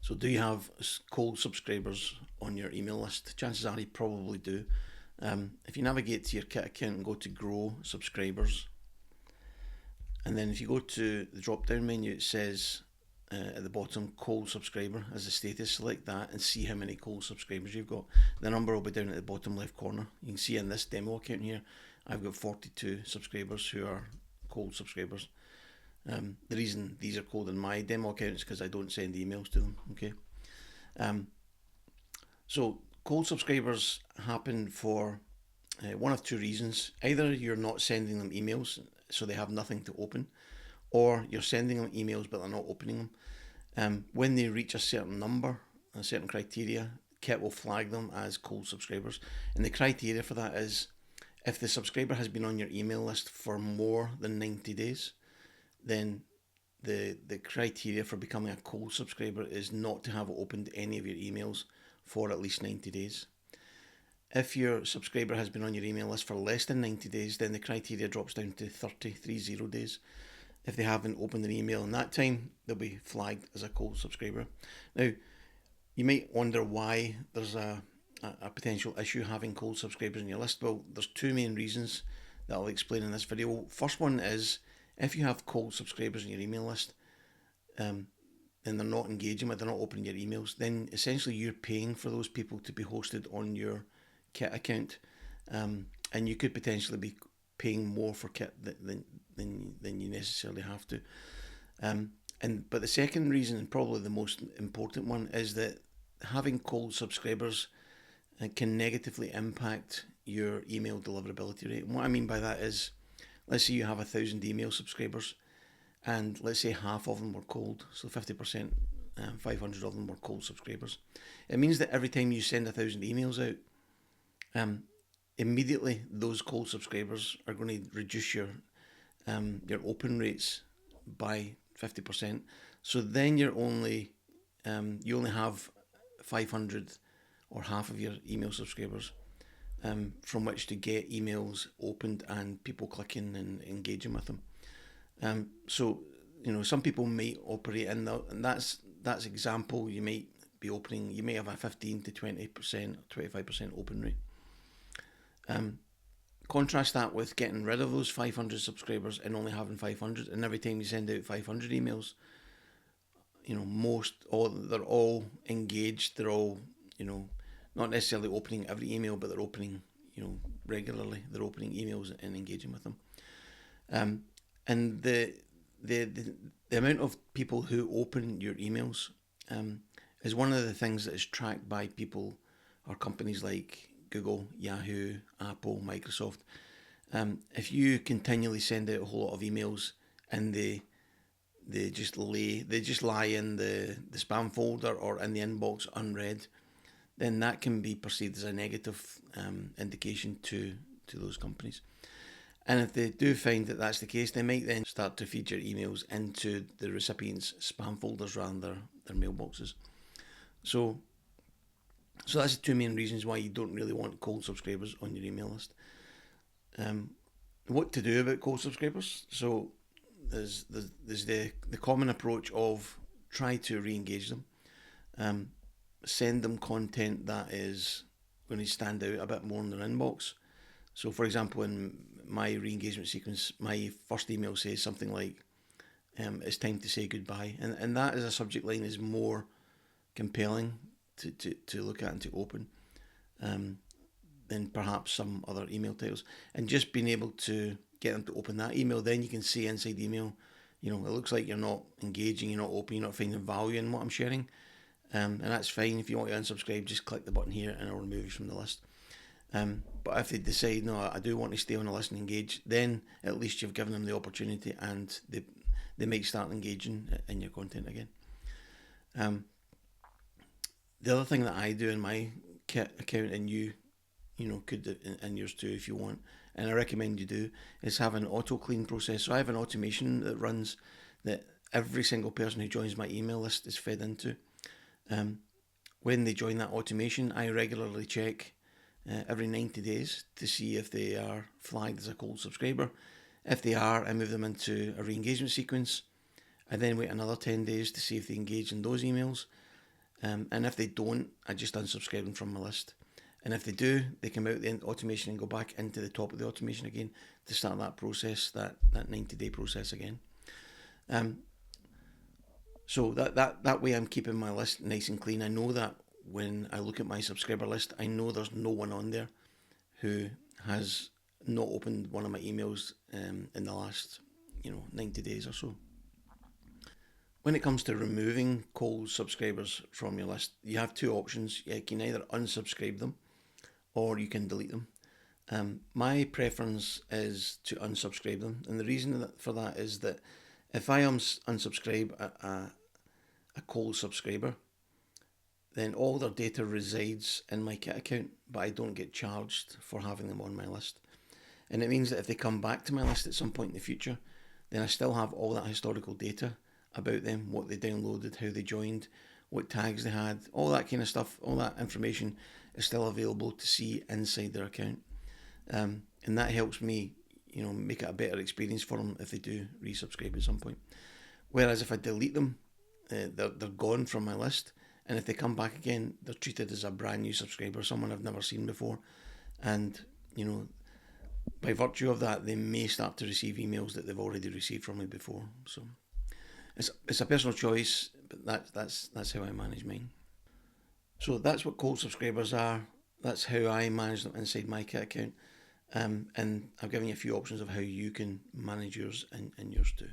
So do you have cold subscribers on your email list? Chances are you probably do. If you navigate to your Kit account and go to Grow Subscribers, and then if you go to the drop down menu, it says at the bottom cold subscriber as a status. Select that and see how many cold subscribers you've got. The number will be down at the bottom left corner. You can see in this demo account here, I've got 42 subscribers who are cold subscribers. The reason these are cold in my demo account is because I don't send emails to them. Okay. So cold subscribers happen for one of two reasons. Either you're not sending them emails, so they have nothing to open, or you're sending them emails but they're not opening them. When they reach a certain number, a certain criteria, Kit will flag them as cold subscribers. And the criteria for that is if the subscriber has been on your email list for more than 90 days, then the criteria for becoming a cold subscriber is not to have opened any of your emails for at least 90 days. If your subscriber has been on your email list for less than 90 days, then the criteria drops down to 30 days. If they haven't opened an email in that time, they'll be flagged as a cold subscriber. Now, you might wonder why there's a potential issue having cold subscribers on your list. Well, there's two main reasons that I'll explain in this video. First one is if you have cold subscribers on your email list, and they're not engaging with, they're not opening your emails, then essentially you're paying for those people to be hosted on your Kit account, and you could potentially be paying more for Kit than you necessarily have to. But the second reason, and probably the most important one, is that having cold subscribers can negatively impact your email deliverability rate. And what I mean by that is, let's say you have 1,000 email subscribers, and let's say half of them were cold, so 50%, 500 of them were cold subscribers. It means that every time you send 1,000 emails out, immediately those cold subscribers are going to reduce your open rates by 50%. So then you only have 500 or half of your email subscribers from which to get emails opened and people clicking and engaging with them. So some people might operate in that, and that's example. You might be opening. You may have a 15 to 20%, 25% open rate. Contrast that with getting rid of those 500 subscribers and only having 500, and every time you send out 500 emails, they're all engaged. They're all, not necessarily opening every email, but they're opening, regularly. They're opening emails and engaging with them. And the amount of people who open your emails is one of the things that is tracked by people or companies like Google, Yahoo, Apple, Microsoft. If you continually send out a whole lot of emails and they just lie in the spam folder or in the inbox unread, then that can be perceived as a negative indication to those companies. And if they do find that that's the case, they might then start to feed your emails into the recipient's spam folders rather than their mailboxes. So that's the two main reasons why you don't really want cold subscribers on your email list. What to do about cold subscribers? So there's the common approach of try to re-engage them. Send them content that is going to stand out a bit more in their inbox. So for example, in my re-engagement sequence, my first email says something like, it's time to say goodbye. And that as a subject line is more compelling to look at and to open than perhaps some other email titles. And just being able to get them to open that email, then you can see inside the email, it looks like you're not engaging, you're not open, you're not finding value in what I'm sharing. And that's fine. If you want to unsubscribe, just click the button here and it'll remove you from the list. But if they decide, no, I do want to stay on the list and engage, then at least you've given them the opportunity and they might start engaging in your content again. The other thing that I do in my Kit account, and you could do in yours too if you want, and I recommend you do, is have an auto clean process. So I have an automation that runs that every single person who joins my email list is fed into. When they join that automation, I regularly check every 90 days to see if they are flagged as a cold subscriber. If they are, I move them into a re-engagement sequence. I then wait another 10 days to see if they engage in those emails. And if they don't, I just unsubscribe them from my list. And if they do, they come out the automation and go back into the top of the automation again to start that process, that 90-day process again. So that way I'm keeping my list nice and clean. I know that when I look at my subscriber list, I know there's no one on there who has not opened one of my emails in the last 90 days or so. When it comes to removing cold subscribers from your list, you have two options. You can either unsubscribe them or you can delete them. My preference is to unsubscribe them, and the reason for that is that if I unsubscribe a cold subscriber, then all their data resides in my Kit account, but I don't get charged for having them on my list. And it means that if they come back to my list at some point in the future, then I still have all that historical data about them, what they downloaded, how they joined, what tags they had, all that kind of stuff, all that information is still available to see inside their account. And that helps me, make it a better experience for them if they do resubscribe at some point. Whereas if I delete them, they're gone from my list. And if they come back again, they're treated as a brand new subscriber, someone I've never seen before. And, by virtue of that, they may start to receive emails that they've already received from me before. So it's a personal choice, but that's how I manage mine. So that's what cold subscribers are. That's how I manage them inside my Kit account. And I've given you a few options of how you can manage yours and yours too.